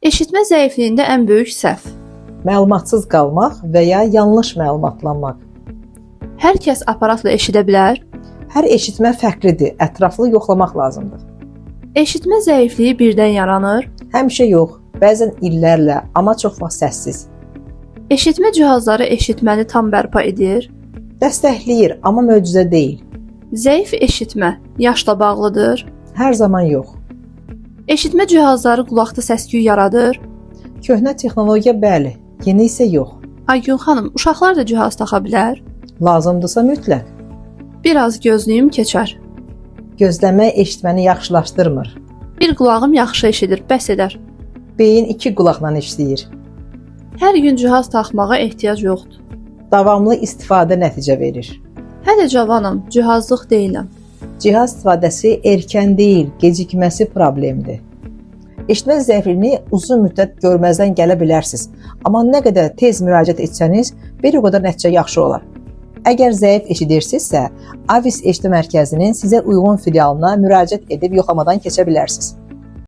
Eşitmə zəifliyində ən böyük səhv. Məlumatsız qalmaq və ya yanlış məlumatlanmaq. Hər kəs aparatla eşidə bilər. Hər eşitmə fərqlidir, ətraflı yoxlamaq lazımdır. Eşitmə zəifliyi birdən yaranır. Həmişə yox, bəzən illərlə, amma çox vaxt səssiz. Eşitmə cihazları eşitməni tam bərpa edir. Dəstəkləyir, amma möcüzə deyil. Zəif eşitmə yaşla bağlıdır. Hər zaman yox. Eşitmə cihazları qulaqda səs-küy yaradır. Köhnə texnologiya bəli, yeni isə yox. Aygün xanım, uşaqlar da cihaz taxa bilər. Lazımdırsa mütləq. Biraz gözlüyüm keçər. Gözləmək eşitməni yaxşılaşdırmır. Bir qulağım yaxşı eşidir, bəs edər. Beyin iki qulaqla işləyir. Hər gün cihaz taxmağa ehtiyac yoxdur. Davamlı istifadə nəticə verir. Hələ cavanam, cihazlıq deyiləm. Cihaz istifadəsi erkən deyil, gecikməsi problemdir. Eşitmə zəifliyini uzun müddət görməzdən gələ bilərsiniz. Amma nə qədər tez müraciət etsəniz, bir o qədər nəticə yaxşı olar. Əgər zəif eşidirsinizsə, Avis eşitmə mərkəzinin sizə uyğun filialına müraciət edib yoxlamadan keçə bilərsiniz.